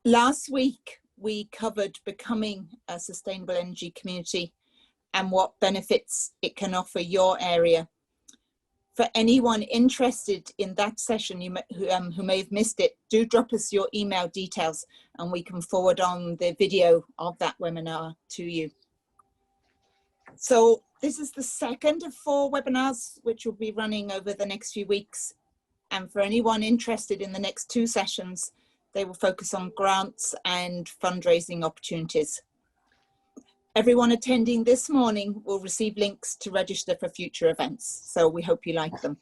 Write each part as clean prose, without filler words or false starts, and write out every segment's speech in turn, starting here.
Last week, we covered becoming a sustainable energy community and what benefits it can offer your area. For anyone interested in that session who may have missed it, do drop us your email details and we can forward on the video of that webinar to you. So this is the second of 4 webinars which will be running over the next few weeks. And for anyone interested in the next 2 sessions, they will focus on grants and fundraising opportunities. Everyone attending this morning will receive links to register for future events, so we hope you like them.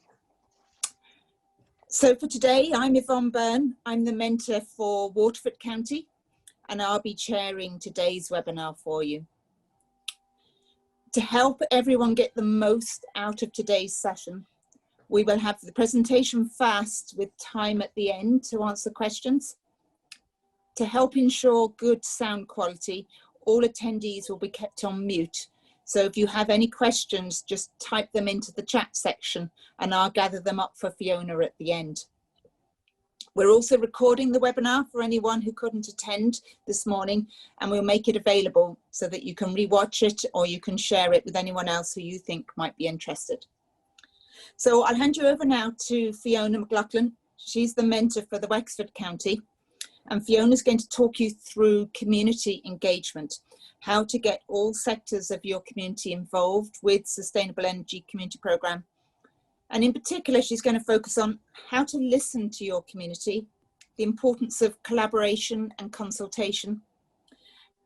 So for today, I'm Yvonne Byrne. I'm the mentor for Waterford County, and I'll be chairing today's webinar for you. To help everyone get the most out of today's session, we will have the presentation fast with time at the end to answer questions. To help ensure good sound quality, all attendees will be kept on mute. So if you have any questions, just type them into the chat section and I'll gather them up for Fiona at the end. We're also recording the webinar for anyone who couldn't attend this morning, and we'll make it available so that you can rewatch it or you can share it with anyone else who you think might be interested. So I'll hand you over now to Fiona McLaughlin. She's the mentor for the Wexford County. And Fiona's going to talk you through community engagement, how to get all sectors of your community involved with Sustainable Energy Community Programme. And in particular, she's going to focus on how to listen to your community, the importance of collaboration and consultation,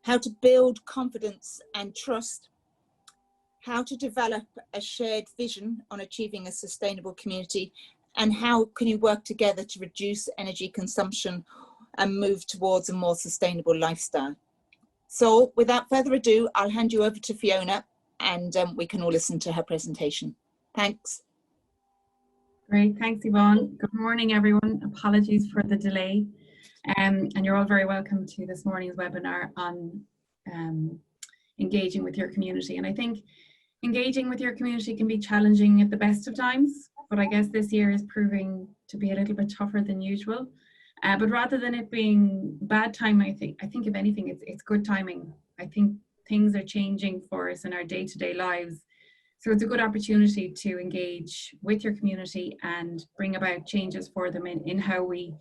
how to build confidence and trust, how to develop a shared vision on achieving a sustainable community, and how can you work together to reduce energy consumption and move towards a more sustainable lifestyle. So without further ado, I'll hand you over to Fiona and we can all listen to her presentation. Thanks. Great, thanks Yvonne. Good morning everyone. Apologies for the delay. And you're all very welcome to this morning's webinar on engaging with your community. And I think engaging with your community can be challenging at the best of times, but I guess this year is proving to be a little bit tougher than usual. But rather than it being bad time, I think if anything, it's good timing. I think things are changing for us in our day-to-day lives. So it's a good opportunity to engage with your community and bring about changes for them in how we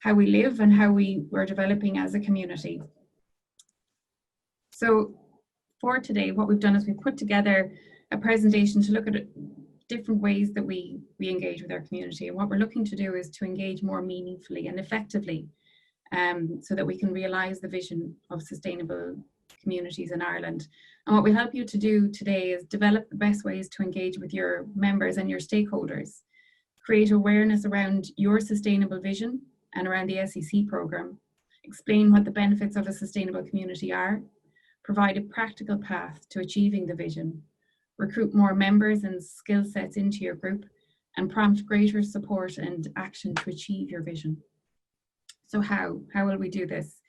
live and how we're developing as a community. So for today, what we've done is we've put together a presentation to look at different ways that we engage with our community. And what we're looking to do is to engage more meaningfully and effectively so that we can realise the vision of sustainable communities in Ireland. And what we'll help you to do today is develop the best ways to engage with your members and your stakeholders, create awareness around your sustainable vision and around the SEC programme, explain what the benefits of a sustainable community are, provide a practical path to achieving the vision, recruit more members and skill sets into your group, and prompt greater support and action to achieve your vision. So how will we do this?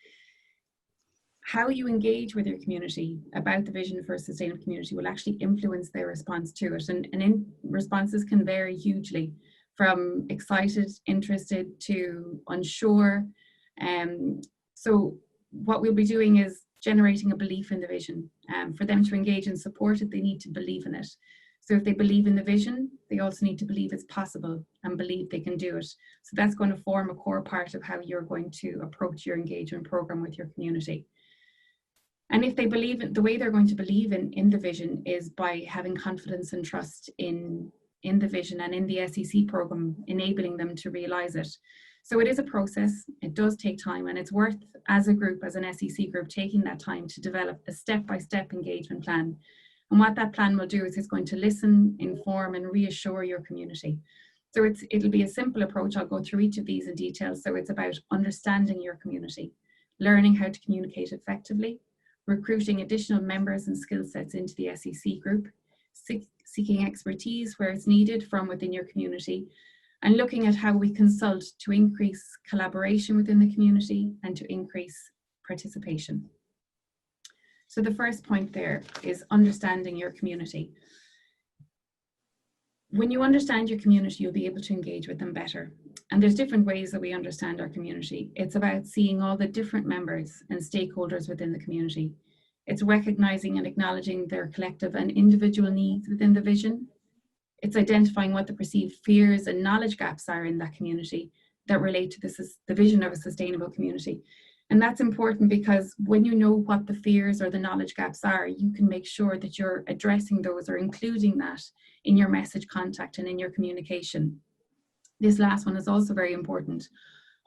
How you engage with your community about the vision for a sustainable community will actually influence their response to it. And responses can vary hugely, from excited, interested to unsure. So what we'll be doing is generating a belief in the vision. For them to engage and support it, they need to believe in it. So if they believe in the vision, they also need to believe it's possible and believe they can do it. So that's going to form a core part of how you're going to approach your engagement program with your community. And if they believe in, the way they're going to believe in the vision is by having confidence and trust in the vision and in the SEC program, enabling them to realize it. So it is a process, it does take time, and it's worth, as a group, as an SEC group, taking that time to develop a step-by-step engagement plan. And what that plan will do is it's going to listen, inform, and reassure your community. So it'll be a simple approach. I'll go through each of these in detail. So it's about understanding your community, learning how to communicate effectively, recruiting additional members and skill sets into the SEC group, seeking expertise where it's needed from within your community, and looking at how we consult to increase collaboration within the community and to increase participation. So the first point there is understanding your community. When you understand your community, you'll be able to engage with them better. And there's different ways that we understand our community. It's about seeing all the different members and stakeholders within the community. It's recognizing and acknowledging their collective and individual needs within the vision. It's identifying what the perceived fears and knowledge gaps are in that community that relate to the vision of a sustainable community. And that's important because when you know what the fears or the knowledge gaps are, you can make sure that you're addressing those or including that in your message contact and in your communication. This last one is also very important.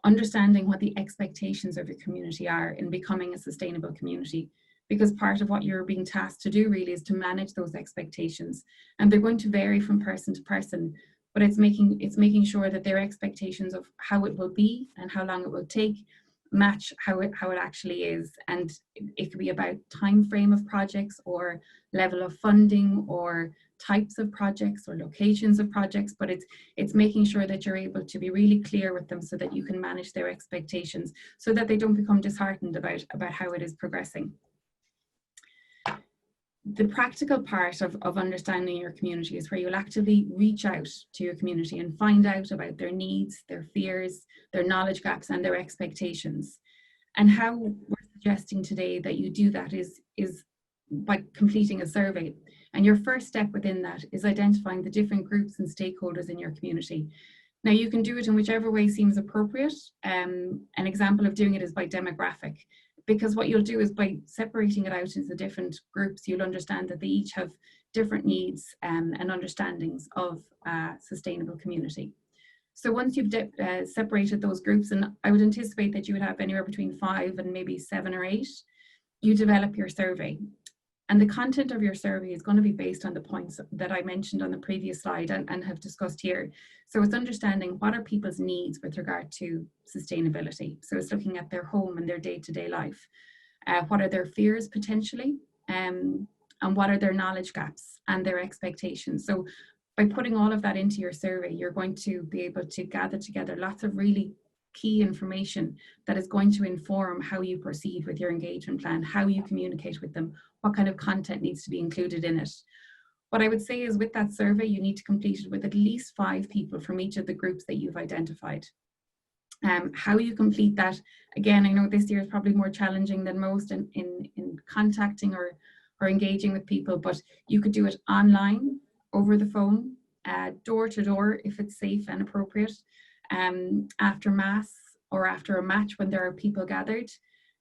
Understanding what the expectations of your community are in becoming a sustainable community, because part of what you're being tasked to do really is to manage those expectations. And they're going to vary from person to person, but it's making sure that their expectations of how it will be and how long it will take match how it actually is. And it could be about time frame of projects or level of funding or types of projects or locations of projects, but it's making sure that you're able to be really clear with them so that you can manage their expectations so that they don't become disheartened about how it is progressing. The practical part of understanding your community is where you'll actively reach out to your community and find out about their needs, their fears, their knowledge gaps, and their expectations. And how we're suggesting today that you do that is by completing a survey. And your first step within that is identifying the different groups and stakeholders in your community. Now, you can do it in whichever way seems appropriate. An example of doing it is by demographic, because what you'll do is by separating it out into different groups, you'll understand that they each have different needs and understandings of a sustainable community. So once you've separated those groups, and I would anticipate that you would have anywhere between 5 and maybe 7 or 8, you develop your survey. And the content of your survey is going to be based on the points that I mentioned on the previous slide and have discussed here. So it's understanding what are people's needs with regard to sustainability. So it's looking at their home and their day-to-day life. What are their fears potentially? And what are their knowledge gaps and their expectations? So by putting all of that into your survey, you're going to be able to gather together lots of really key information that is going to inform how you proceed with your engagement plan, how you communicate with them, what kind of content needs to be included in it. What I would say is with that survey, you need to complete it with at least 5 people from each of the groups that you've identified. How you complete that, again, I know this year is probably more challenging than most in contacting or engaging with people, but you could do it online, over the phone, door to door if it's safe and appropriate, after mass or after a match when there are people gathered.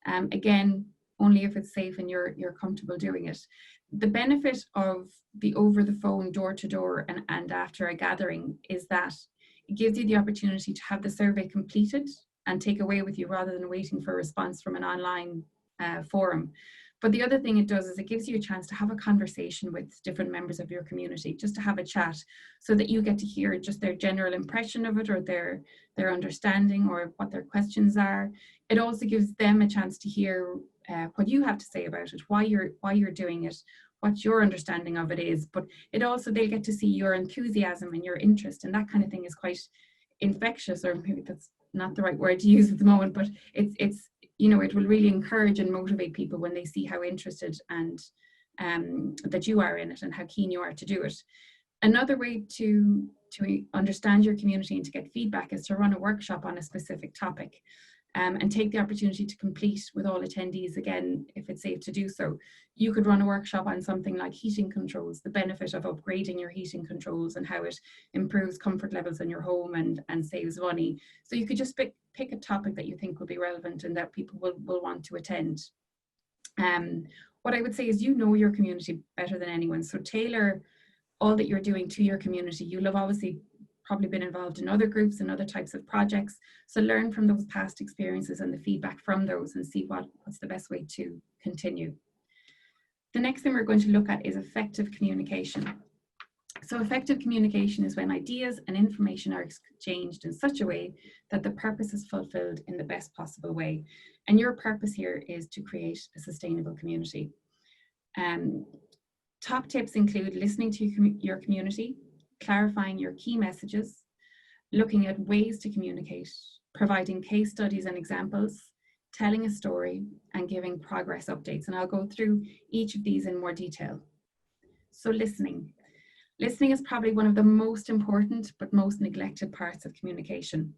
Again, only if it's safe and you're comfortable doing it. The benefit of the over the phone, door to door and after a gathering is that it gives you the opportunity to have the survey completed and take away with you rather than waiting for a response from an online forum. But the other thing it does is it gives you a chance to have a conversation with different members of your community, just to have a chat so that you get to hear just their general impression of it or their understanding or what their questions are. It also gives them a chance to hear what you have to say about it, why you're doing it, what your understanding of it is. But it also, they'll get to see your enthusiasm and your interest, and that kind of thing is quite infectious, or maybe that's not the right word to use at the moment, but it's you know, it will really encourage and motivate people when they see how interested and that you are in it and how keen you are to do it. Another way to understand your community and to get feedback is to run a workshop on a specific topic and take the opportunity to complete with all attendees, again, if it's safe to do so. You could run a workshop on something like heating controls, the benefit of upgrading your heating controls and how it improves comfort levels in your home and saves money. So you could just pick a topic that you think will be relevant and that people will want to attend. What I would say is, you know your community better than anyone, so tailor all that you're doing to your community. You'll have obviously probably been involved in other groups and other types of projects, so learn from those past experiences and the feedback from those and see what's the best way to continue. The next thing we're going to look at is effective communication. So effective communication is when ideas and information are exchanged in such a way that the purpose is fulfilled in the best possible way. And your purpose here is to create a sustainable community. Top tips include listening to your community, clarifying your key messages, looking at ways to communicate, providing case studies and examples, telling a story, and giving progress updates. And I'll go through each of these in more detail. So listening. Listening is probably one of the most important but most neglected parts of communication.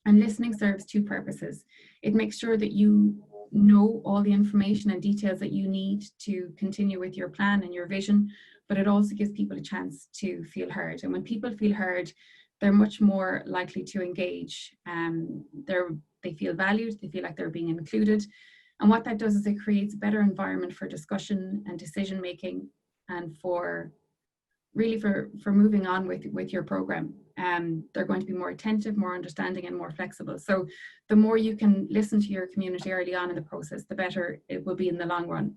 And listening serves two purposes. It makes sure that you know all the information and details that you need to continue with your plan and your vision, but it also gives people a chance to feel heard. And when people feel heard, they're much more likely to engage. They feel valued, they feel like they're being included. And what that does is it creates a better environment for discussion and decision making, and for moving on with your program. They're going to be more attentive, more understanding, and more flexible. So the more you can listen to your community early on in the process, the better it will be in the long run.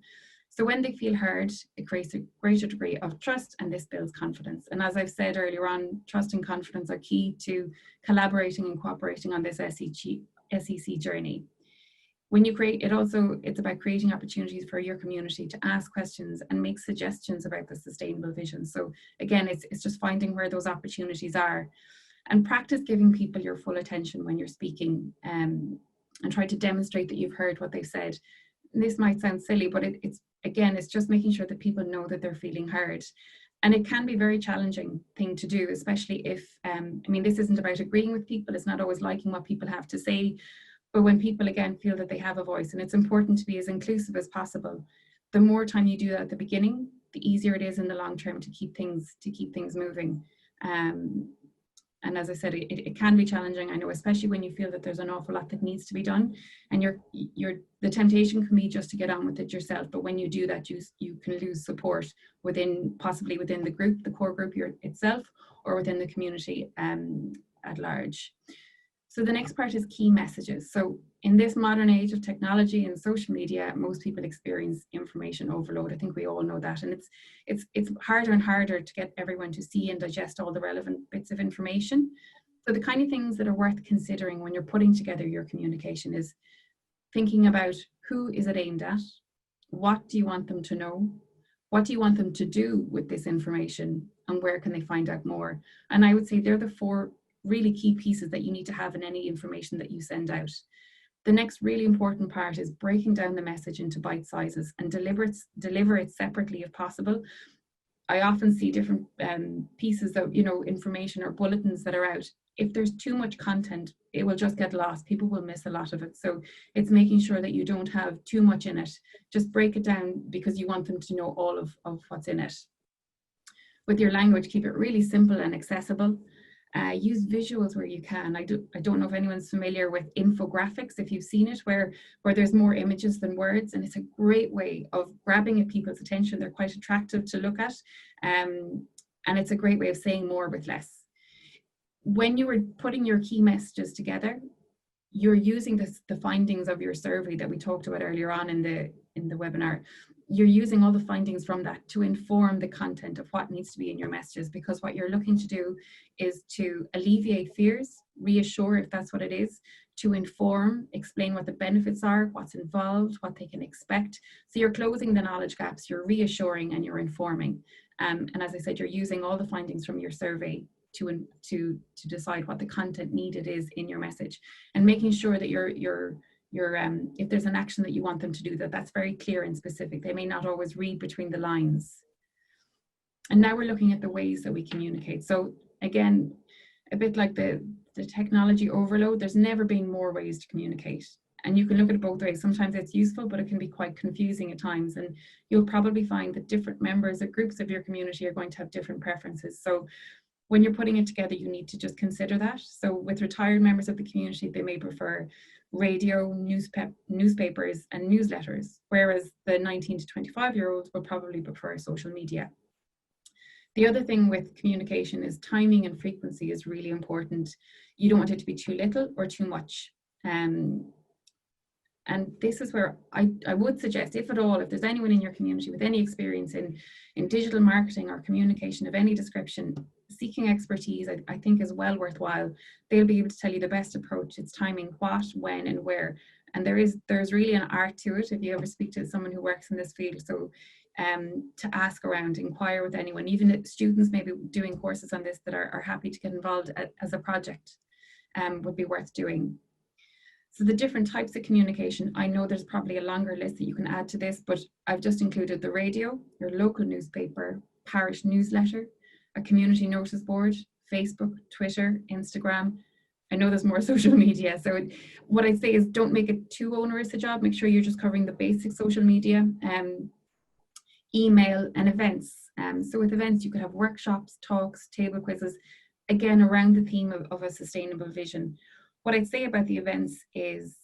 So when they feel heard, it creates a greater degree of trust, and this builds confidence. And as I've said earlier on, trust and confidence are key to collaborating and cooperating on this SEC journey. When you create it, it's about creating opportunities for your community to ask questions and make suggestions about the sustainable vision. So again, it's just finding where those opportunities are, and practice giving people your full attention when you're speaking, and try to demonstrate that you've heard what they've said. And this might sound silly, but it's just making sure that people know that they're feeling heard. And it can be a very challenging thing to do, especially if, this isn't about agreeing with people. It's not always liking what people have to say. But when people, again, feel that they have a voice, and it's important to be as inclusive as possible, the more time you do that at the beginning, the easier it is in the long term to keep things moving. And as I said, it can be challenging, I know, especially when you feel that there's an awful lot that needs to be done, and the temptation can be just to get on with it yourself. But when you do that, you can lose support possibly within the group, the core group itself, or within the community at large. So the next part is key messages. So in this modern age of technology and social media, most people experience information overload. I think we all know that. And it's harder and harder to get everyone to see and digest all the relevant bits of information. So the kind of things that are worth considering when you're putting together your communication is thinking about who is it aimed at? What do you want them to know? What do you want them to do with this information? And where can they find out more? And I would say they're the four really key pieces that you need to have in any information that you send out. The next really important part is breaking down the message into bite sizes and deliver it separately if possible. I often see different pieces of information or bulletins that are out. If there's too much content, it will just get lost. People will miss a lot of it. So it's making sure that you don't have too much in it. Just break it down because you want them to know all of what's in it. With your language, keep it really simple and accessible. Use visuals where you can. I don't know if anyone's familiar with infographics, if you've seen it, where there's more images than words, and it's a great way of grabbing people's attention. They're quite attractive to look at, and it's a great way of saying more with less. When you were putting your key messages together, you're using the findings of your survey that we talked about earlier on in the webinar. You're using all the findings from that to inform the content of what needs to be in your messages, because what you're looking to do is to alleviate fears, reassure if that's what it is, to inform, explain what the benefits are, what's involved, what they can expect. So you're closing the knowledge gaps, you're reassuring, and you're informing. And as I said, you're using all the findings from your survey to decide what the content needed is in your message, and making sure that if there's an action that you want them to do, that's very clear and specific. They may not always read between the lines. And now we're looking at the ways that we communicate. So again, a bit like the technology overload, there's never been more ways to communicate. And you can look at it both ways. Sometimes it's useful, but it can be quite confusing at times. And you'll probably find that different members or groups of your community are going to have different preferences. So when you're putting it together, you need to just consider that. So with retired members of the community, they may prefer radio, newspapers, and newsletters, whereas the 19 to 25-year-olds will probably prefer social media. The other thing with communication is timing and frequency is really important. You don't want it to be too little or too much. And this is where I would suggest, if at all, if there's anyone in your community with any experience in digital marketing or communication of any description, seeking expertise, I think is well worthwhile. They'll be able to tell you the best approach. It's timing what, when, and where. And there's really an art to it if you ever speak to someone who works in this field. So to ask around, inquire with anyone, even if students maybe doing courses on this that are happy to get involved as a project, would be worth doing. So the different types of communication, I know there's probably a longer list that you can add to this, but I've just included the radio, your local newspaper, parish newsletter, a community notice board, Facebook, Twitter, Instagram. I know there's more social media. So what I'd say is don't make it too onerous a job. Make sure you're just covering the basic social media, email and events. So with events, you could have workshops, talks, table quizzes, again, around the theme of a sustainable vision. What I'd say about the events is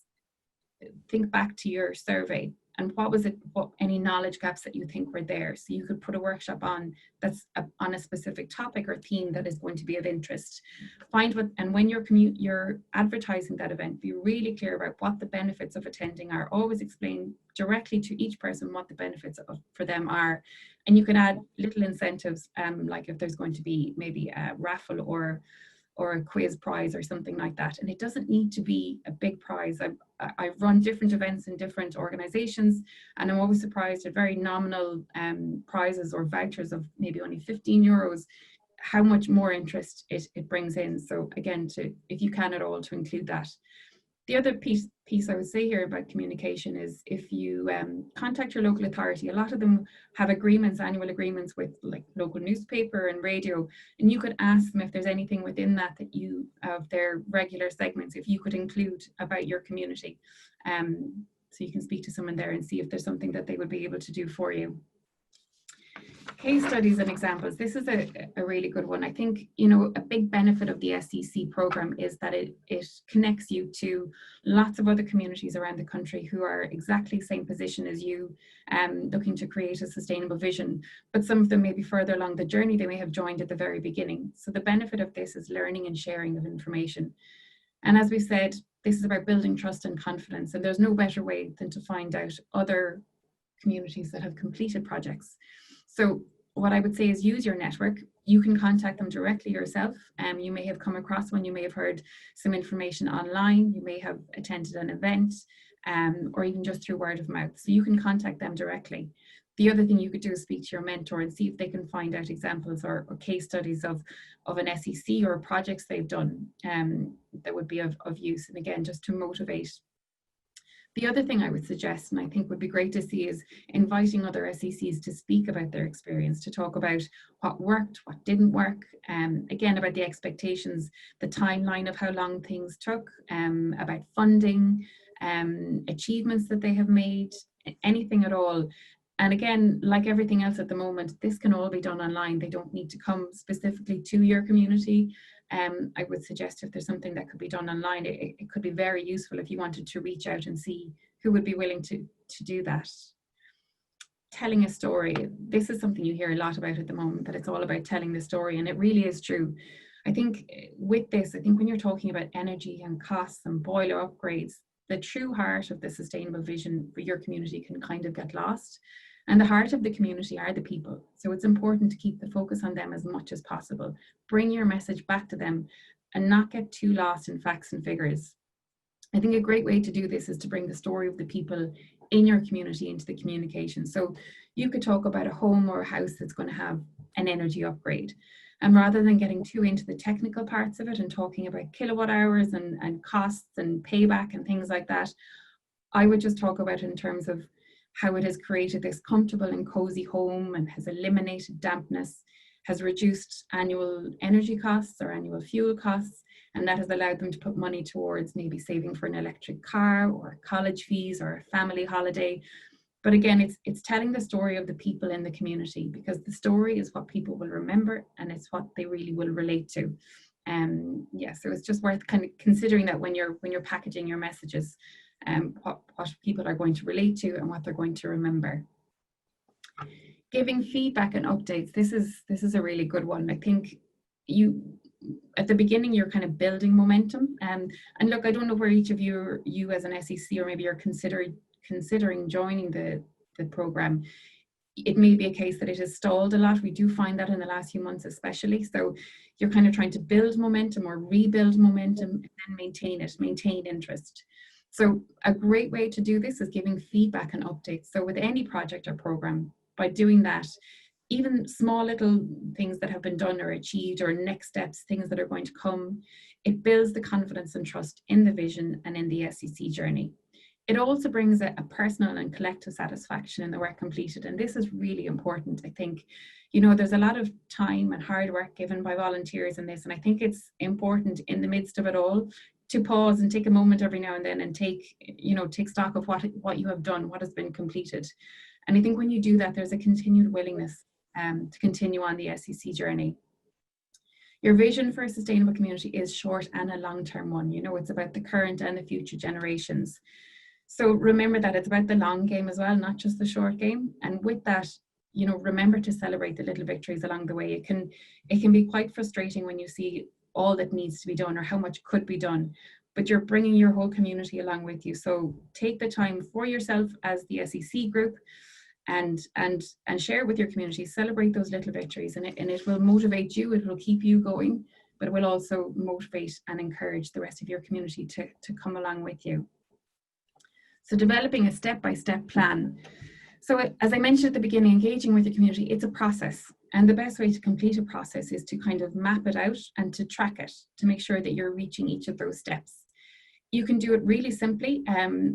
think back to your survey and what was it, what any knowledge gaps that you think were there. So you could put a workshop on that's on a specific topic or theme that is going to be of interest. Find what, and when you're advertising that event, be really clear about what the benefits of attending are. Always explain directly to each person what the benefits for them are. And you can add little incentives, like if there's going to be maybe a raffle or a quiz prize or something like that. And it doesn't need to be a big prize. I've run different events in different organizations, and I'm always surprised at very nominal prizes or vouchers of maybe only 15 euros, how much more interest it brings in. So again, if you can at all, to include that. The other piece I would say here about communication is if you contact your local authority, a lot of them have agreements, annual agreements with like local newspaper and radio, and you could ask them if there's anything within that you, of their regular segments, if you could include about your community. So you can speak to someone there and see if there's something that they would be able to do for you. Case studies and examples. This is a really good one. I think, you know, a big benefit of the SEC program is that it connects you to lots of other communities around the country who are exactly the same position as you, looking to create a sustainable vision. But some of them may be further along the journey. They may have joined at the very beginning. So the benefit of this is learning and sharing of information. And as we said, this is about building trust and confidence. And there's no better way than to find out other communities that have completed projects. So what I would say is use your network. You can contact them directly yourself. You may have come across one, you may have heard some information online, you may have attended an event, or even just through word of mouth. So you can contact them directly. The other thing you could do is speak to your mentor and see if they can find out examples or case studies of an SEC or projects they've done that would be of use. And again, just to motivate. The other thing I would suggest, and I think would be great to see, is inviting other SECs to speak about their experience, to talk about what worked, what didn't work, again, about the expectations, the timeline of how long things took, about funding, achievements that they have made, anything at all. And again, like everything else at the moment, this can all be done online. They don't need to come specifically to your community. I would suggest if there's something that could be done online, it could be very useful if you wanted to reach out and see who would be willing to do that. Telling a story. This is something you hear a lot about at the moment, that it's all about telling the story, and it really is true. I think with this, I think when you're talking about energy and costs and boiler upgrades, the true heart of the sustainable vision for your community can kind of get lost. And the heart of the community are the people. So it's important to keep the focus on them as much as possible. Bring your message back to them and not get too lost in facts and figures. I think a great way to do this is to bring the story of the people in your community into the communication. So you could talk about a home or a house that's going to have an energy upgrade. And rather than getting too into the technical parts of it and talking about kilowatt hours and costs and payback and things like that, I would just talk about it in terms of how it has created this comfortable and cozy home and has eliminated dampness, has reduced annual energy costs or annual fuel costs, and that has allowed them to put money towards maybe saving for an electric car or college fees or a family holiday. But again, it's telling the story of the people in the community, because the story is what people will remember and it's what they really will relate to. Yeah, so it's just worth kind of considering that when you're packaging your messages, what people are going to relate to and what they're going to remember. Giving feedback and updates. This is a really good one. I think at the beginning you're kind of building momentum. And look, I don't know where each of you as an SEC, or maybe you're considering joining the program. It may be a case that it has stalled a lot. We do find that in the last few months especially. So you're kind of trying to build momentum or rebuild momentum and then maintain interest. So a great way to do this is giving feedback and updates. So with any project or program, by doing that, even small little things that have been done or achieved, or next steps, things that are going to come, it builds the confidence and trust in the vision and in the SEC journey. It also brings a personal and collective satisfaction in the work completed. And this is really important. I think, you know, there's a lot of time and hard work given by volunteers in this. And I think it's important in the midst of it all to pause and take a moment every now and then and take stock of what you have done, what has been completed. And I think when you do that, there's a continued willingness to continue on the SEC journey. Your vision for a sustainable community is short and a long-term one. You know, it's about the current and the future generations. So remember that it's about the long game as well, not just the short game. And with that, you know, remember to celebrate the little victories along the way. It can be quite frustrating when you see all that needs to be done or how much could be done, but you're bringing your whole community along with you. So take the time for yourself as the SEC group and share it with your community. Celebrate those little victories, and it will motivate you. It will keep you going, but it will also motivate and encourage the rest of your community to come along with you. So developing a step-by-step plan. So as I mentioned at the beginning, engaging with your community, it's a process. And the best way to complete a process is to kind of map it out and to track it to make sure that you're reaching each of those steps. You can do it really simply.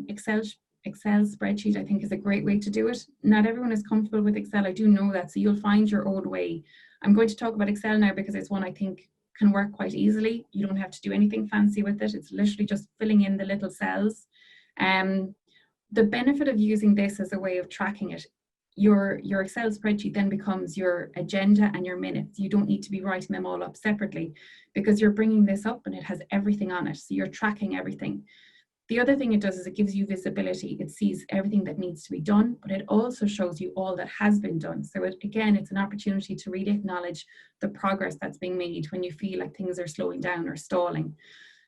Excel spreadsheet, I think, is a great way to do it. Not everyone is comfortable with Excel. I do know that. So you'll find your own way. I'm going to talk about Excel now because it's one I think can work quite easily. You don't have to do anything fancy with it. It's literally just filling in the little cells. The benefit of using this as a way of tracking it, your Excel spreadsheet then becomes your agenda and your minutes. You don't need to be writing them all up separately because you're bringing this up and it has everything on it. So you're tracking everything. The other thing it does is it gives you visibility. It sees everything that needs to be done, but it also shows you all that has been done. So again, it's an opportunity to really acknowledge the progress that's being made when you feel like things are slowing down or stalling.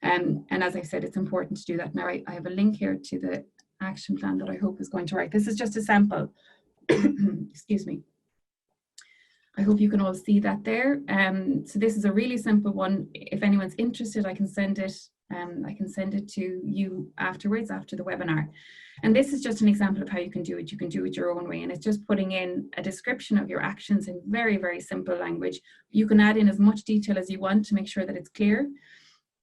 And as I said, it's important to do that. Now I have a link here to the action plan that I hope is going to work. This is just a sample. Excuse me. I hope you can all see that there. So this is a really simple one. If anyone's interested, I can send it. I can send it to you afterwards, after the webinar. And this is just an example of how you can do it. You can do it your own way. And it's just putting in a description of your actions in very, very simple language. You can add in as much detail as you want to make sure that it's clear.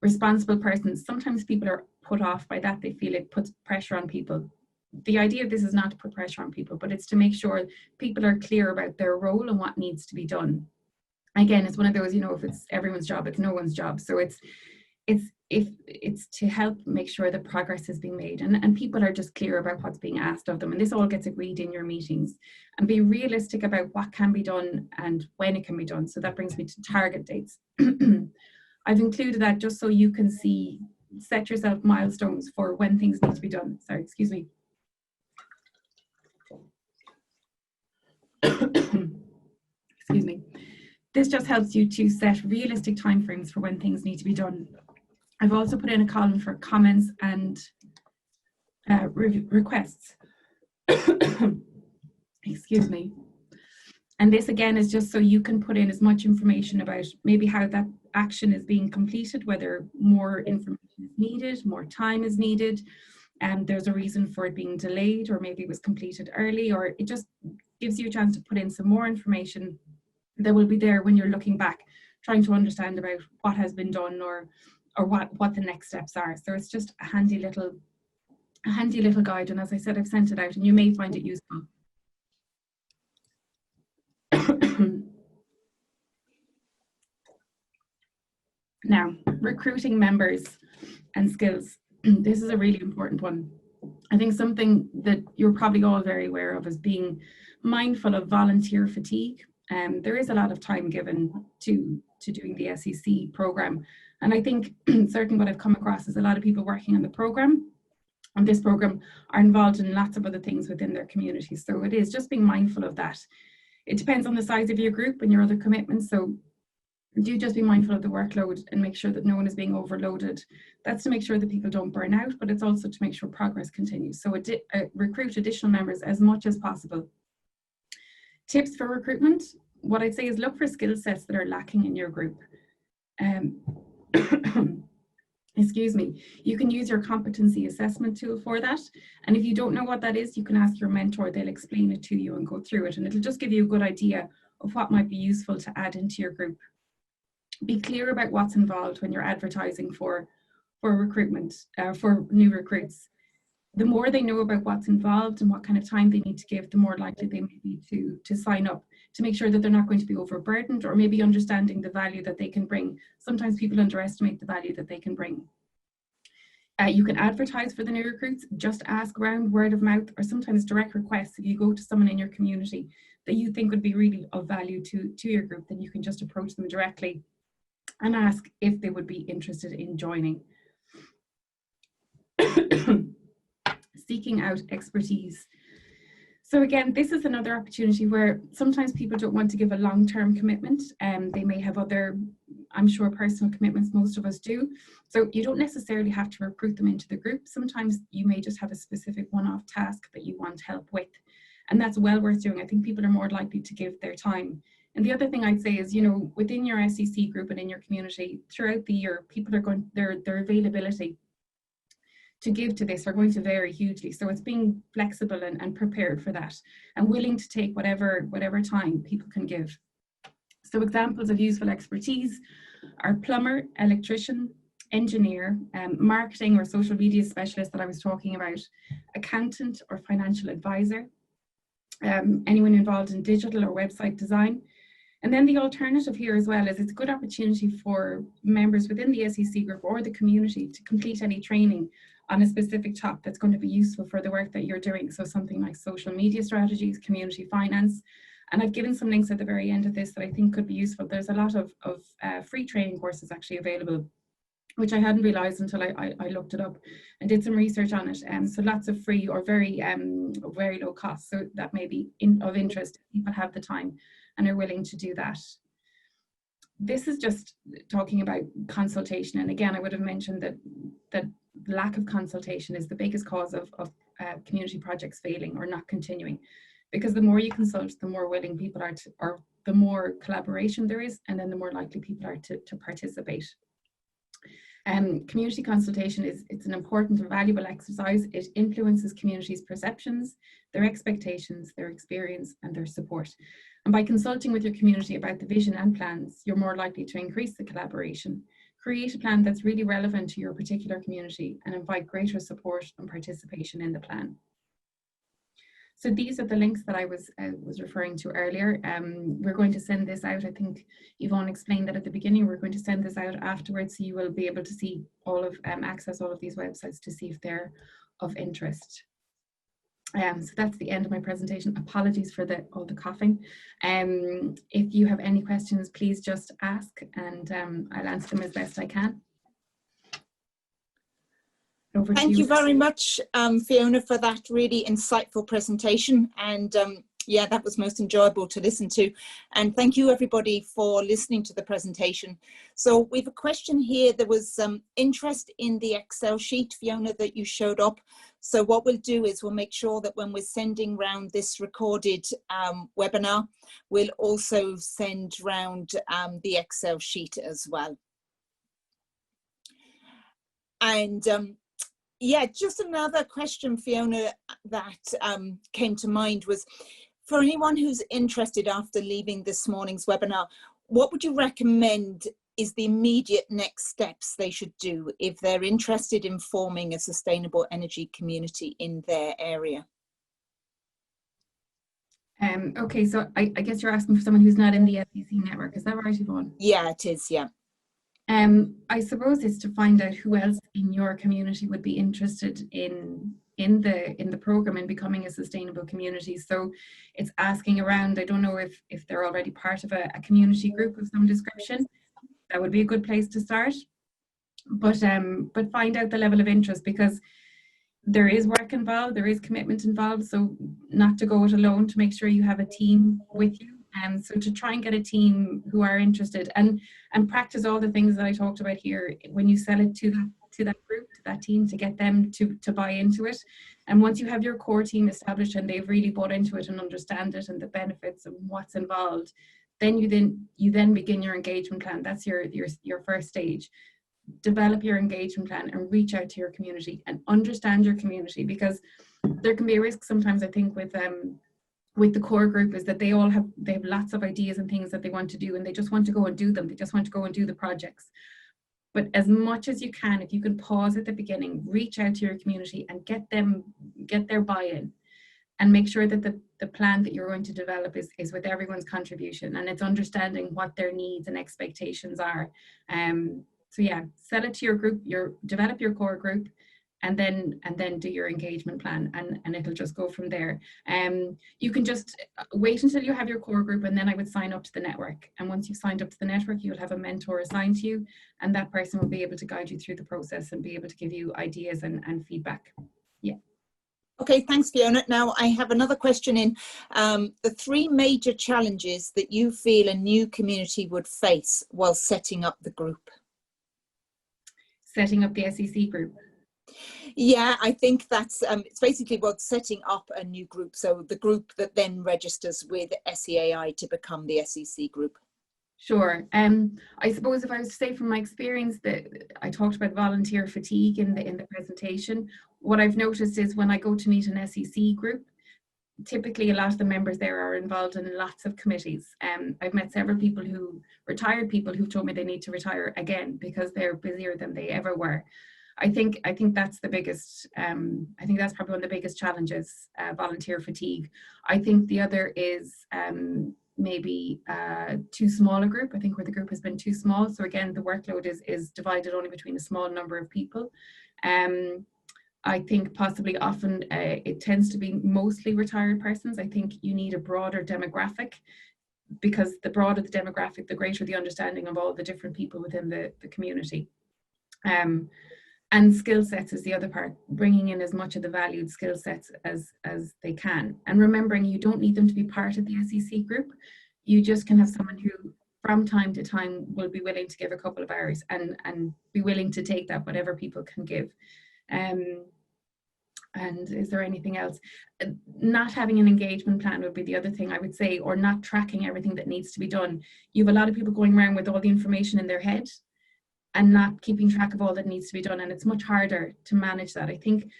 Responsible persons, sometimes people are put off by that. They feel it puts pressure on people. The idea of this is not to put pressure on people, but it's to make sure people are clear about their role and what needs to be done. Again, it's one of those, you know, if it's everyone's job, it's no one's job. So it's to help make sure that progress is being made and people are just clear about what's being asked of them. And this all gets agreed in your meetings, and be realistic about what can be done and when it can be done. So that brings me to target dates. I've included that just so you can see, set yourself milestones for when things need to be done. Sorry, excuse me. Excuse me. This just helps you to set realistic timeframes for when things need to be done. I've also put in a column for comments and requests. Excuse me. And this again is just so you can put in as much information about maybe how that action is being completed, whether more information is needed, more time is needed, and there's a reason for it being delayed, or maybe it was completed early, or it just gives you a chance to put in some more information that will be there when you're looking back, trying to understand about what has been done or what the next steps are. So it's just a handy little guide. And as I said, I've sent it out and you may find it useful. Now, recruiting members and skills. This is a really important one. I think something that you're probably all very aware of is being mindful of volunteer fatigue. There is a lot of time given to doing the SEC program. And I think certainly what I've come across is a lot of people working on the program, on this program, are involved in lots of other things within their community. So it is just being mindful of that. It depends on the size of your group and your other commitments. So do just be mindful of the workload and make sure that no one is being overloaded. That's to make sure that people don't burn out, but it's also to make sure progress continues. So recruit additional members as much as possible. Tips for recruitment. What I'd say is look for skill sets that are lacking in your group. Excuse me. You can use your competency assessment tool for that. And if you don't know what that is, you can ask your mentor. They'll explain it to you and go through it. And it'll just give you a good idea of what might be useful to add into your group. Be clear about what's involved when you're advertising for recruitment, for new recruits. the more they know about what's involved and what kind of time they need to give, the more likely they may be to sign up, to make sure that they're not going to be overburdened, or maybe understanding the value that they can bring. Sometimes people underestimate the value that they can bring. You can advertise for the new recruits, just ask around, word of mouth, or sometimes direct requests. If you go to someone in your community that you think would be really of value to your group, then you can just approach them directly and ask if they would be interested in joining. Seeking out expertise. So again, this is another opportunity where sometimes people don't want to give a long-term commitment, and they may have other, I'm sure, personal commitments. Most of us do. So you don't necessarily have to recruit them into the group. Sometimes you may just have a specific one-off task that you want help with, and that's well worth doing. I think people are more likely to give their time. And the other thing I'd say is, you know, within your SEC group and in your community throughout the year, people are going, their availability to give to this are going to vary hugely. So it's being flexible and prepared for that, and willing to take whatever time people can give. So examples of useful expertise are plumber, electrician, engineer, marketing or social media specialist that I was talking about, accountant or financial advisor, anyone involved in digital or website design. And then the alternative here as well is it's a good opportunity for members within the SEC group or the community to complete any training on a specific topic that's going to be useful for the work that you're doing. So something like social media strategies, community finance. And I've given some links at the very end of this that I think could be useful. There's a lot of free training courses actually available, which I hadn't realized until I looked it up and did some research on it. So lots of free or very low cost. So that may be of interest if people have the time and are willing to do that. This is just talking about consultation. And again, I would have mentioned that lack of consultation is the biggest cause of community projects failing or not continuing. Because the more you consult, the more willing people are to, or the more collaboration there is, and then the more likely people are to participate. Community consultation it's an important and valuable exercise. It influences communities' perceptions, their expectations, their experience, and their support. And by consulting with your community about the vision and plans, you're more likely to increase the collaboration, create a plan that's really relevant to your particular community, and invite greater support and participation in the plan. So these are the links that I was referring to earlier. We're going to send this out. I think Yvonne explained that at the beginning. We're going to send this out afterwards, so you will be able to see all of access all of these websites to see if they're of interest. So that's the end of my presentation. Apologies for all the coughing. If you have any questions, please just ask, and I'll answer them as best I can. Thank you very much, Fiona, for that really insightful presentation. And yeah, that was most enjoyable to listen to. And thank you, everybody, for listening to the presentation. So we have a question here. There was some interest in the Excel sheet, Fiona, that you showed up. So what we'll do is we'll make sure that when we're sending round this recorded webinar, we'll also send round the Excel sheet as well. And yeah, just another question, Fiona, that came to mind was, for anyone who's interested after leaving this morning's webinar, what would you recommend is the immediate next steps they should do if they're interested in forming a sustainable energy community in their area? Okay, so I guess you're asking for someone who's not in the SEC network, is that right, Yvonne? Yeah, it is, yeah. I suppose it's to find out who else in your community would be interested in the program and becoming a sustainable community. So it's asking around. I don't know if they're already part of a community group of some description. That would be a good place to start. But find out the level of interest, because there is work involved, there is commitment involved. So not to go it alone, to make sure you have a team with you. So to try and get a team who are interested and practice all the things that I talked about here when you sell it to that group, to that team, to get them to buy into it. And once you have your core team established and they've really bought into it and understand it and the benefits and what's involved, then you then begin your engagement plan. That's your first stage. Develop your engagement plan and reach out to your community and understand your community, because there can be a risk sometimes, I think, with the core group, is that they have lots of ideas and things that they want to do, and they just want to go and do them. They just want to go and do the projects. But as much as you can, if you can pause at the beginning, reach out to your community and get their buy-in, and make sure that the plan that you're going to develop is with everyone's contribution, and it's understanding what their needs and expectations are. So yeah, sell it to your group, develop your core group, and then do your engagement plan, and it'll just go from there. You can just wait until you have your core group, and then I would sign up to the network. And once you've signed up to the network, you'll have a mentor assigned to you, and that person will be able to guide you through the process and be able to give you ideas and feedback. Yeah. Okay, thanks, Fiona. Now I have another question in. The 3 major challenges that you feel a new community would face while setting up the group. Setting up the SEC group. Yeah, I think that's it's basically what setting up a new group. So the group that then registers with SEAI to become the SEC group. Sure. I suppose if I was to say from my experience, that I talked about volunteer fatigue in the presentation. What I've noticed is when I go to meet an SEC group, typically a lot of the members there are involved in lots of committees. I've met several retired people who've told me they need to retire again because they're busier than they ever were. I think that's the biggest, I think that's probably one of the biggest challenges, volunteer fatigue. I think the other is maybe too small a group. I think where the group has been too small. So again, the workload is divided only between a small number of people. I think possibly often it tends to be mostly retired persons. I think you need a broader demographic, because the broader the demographic, the greater the understanding of all the different people within the community. And skill sets is the other part, bringing in as much of the valued skill sets as they can. And remembering you don't need them to be part of the SEC group. You just can have someone who from time to time will be willing to give a couple of hours and be willing to take that, whatever people can give. And is there anything else? Not having an engagement plan would be the other thing I would say, or not tracking everything that needs to be done. You have a lot of people going around with all the information in their head and not keeping track of all that needs to be done. And it's much harder to manage that. I think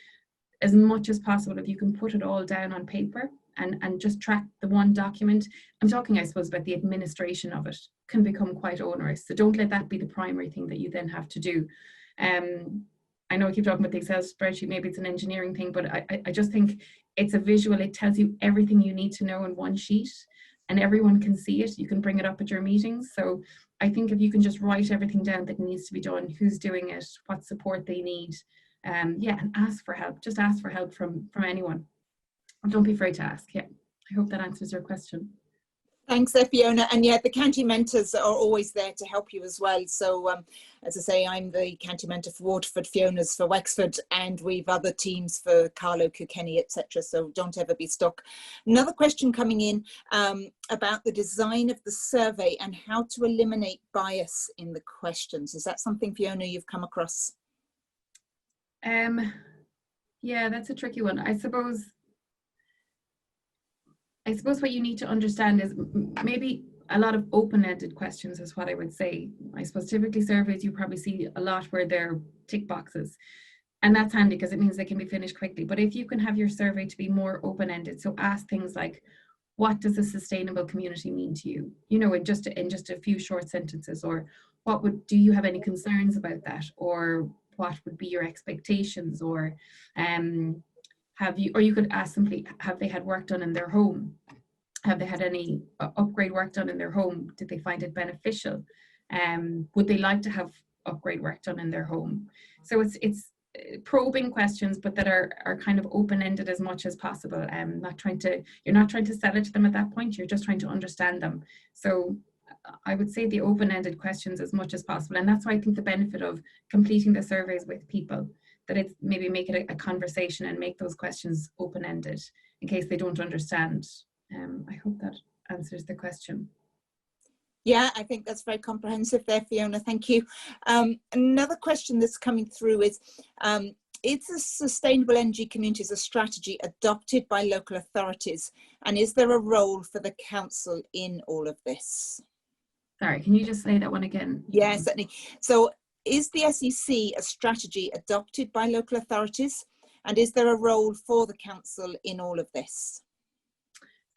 as much as possible, if you can put it all down on paper and just track the one document, I'm talking, I suppose, about the administration of it, can become quite onerous. So don't let that be the primary thing that you then have to do. I know I keep talking about the Excel spreadsheet, maybe it's an engineering thing, but I just think it's a visual. It tells you everything you need to know in one sheet, and everyone can see it. You can bring it up at your meetings. So I think if you can just write everything down that needs to be done, who's doing it, what support they need, yeah, and ask for help. Just ask for help from anyone. Don't be afraid to ask. Yeah, I hope that answers your question. Thanks, Fiona. And yeah, the county mentors are always there to help you as well. So as I say, I'm the county mentor for Waterford, Fiona's for Wexford, and we've other teams for Carlow, Kilkenny, etc. So don't ever be stuck. Another question coming in about the design of the survey and how to eliminate bias in the questions. Is that something, Fiona, you've come across? Yeah, that's a tricky one. I suppose what you need to understand is maybe a lot of open-ended questions is what I would say. I suppose typically surveys, you probably see a lot where they're tick boxes, and that's handy because it means they can be finished quickly. But if you can have your survey to be more open-ended, so ask things like, what does a sustainable community mean to you? You know, in just a few short sentences, or do you have any concerns about that? Or what would be your expectations? Or you could ask simply, have they had work done in their home? Have they had any upgrade work done in their home? Did they find it beneficial? Would they like to have upgrade work done in their home? So it's probing questions, but that are kind of open-ended as much as possible. You're not trying to sell it to them at that point. You're just trying to understand them. So I would say the open-ended questions as much as possible. And that's why I think the benefit of completing the surveys with people, that it's maybe make it a conversation and make those questions open-ended in case they don't understand. I hope that answers the question. Yeah, I think that's very comprehensive there, Fiona. Thank you. Another question that's coming through is the sustainable energy communities a strategy adopted by local authorities? And is there a role for the council in all of this? Sorry, can you just say that one again? Yes, certainly. So is the SEC a strategy adopted by local authorities? And is there a role for the council in all of this?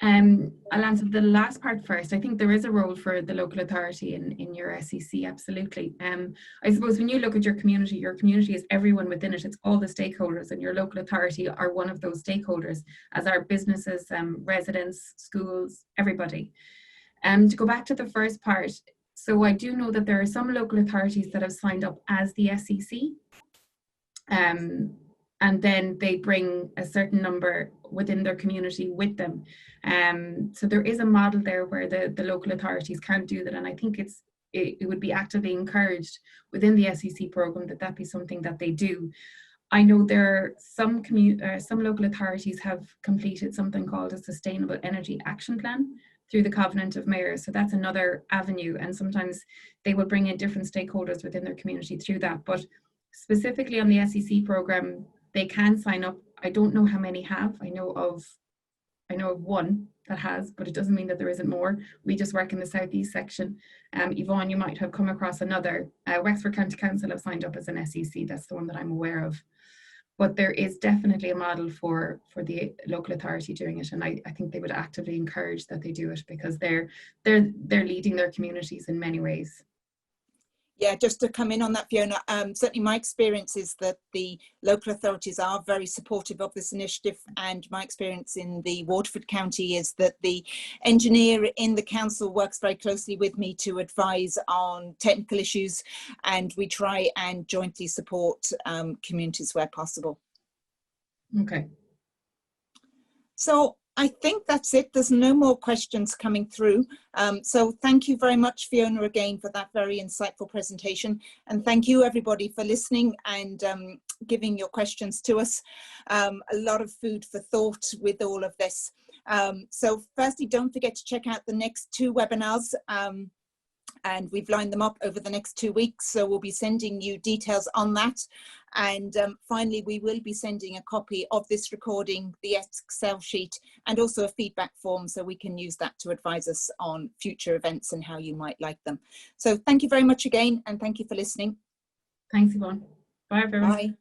I'll answer the last part first. I think there is a role for the local authority in your SEC, absolutely. I suppose when you look at your community is everyone within it. It's all the stakeholders, and your local authority are one of those stakeholders, as are businesses, residents, schools, everybody. To go back to the first part, so I do know that there are some local authorities that have signed up as the SEC. And then they bring a certain number within their community with them. So there is a model there where the local authorities can do that, and I think it would be actively encouraged within the SEC program that be something that they do. I know there are some local authorities have completed something called a Sustainable Energy Action Plan through the Covenant of Mayors. So that's another avenue, and sometimes they will bring in different stakeholders within their community through that. But specifically on the SEC program, they can sign up. I don't know how many have. I know of one that has, but it doesn't mean that there isn't more. We just work in the southeast section. Yvonne, you might have come across another. Wexford County Council have signed up as an SEC. That's the one that I'm aware of. But there is definitely a model for the local authority doing it, and I think they would actively encourage that they do it, because they're leading their communities in many ways. Yeah, just to come in on that, Fiona, certainly my experience is that the local authorities are very supportive of this initiative, and my experience in the Waterford County is that the engineer in the council works very closely with me to advise on technical issues, and we try and jointly support communities where possible. Okay. So I think that's it. There's no more questions coming through. So thank you very much, Fiona, again, for that very insightful presentation. And thank you, everybody, for listening and giving your questions to us. A lot of food for thought with all of this. So firstly, don't forget to check out the next 2 webinars. And we've lined them up over the next 2 weeks, so we'll be sending you details on that. And finally, we will be sending a copy of this recording, the Excel sheet, and also a feedback form, so we can use that to advise us on future events and how you might like them. So thank you very much again, and thank you for listening. Thanks, Yvonne. Bye, everyone. Bye.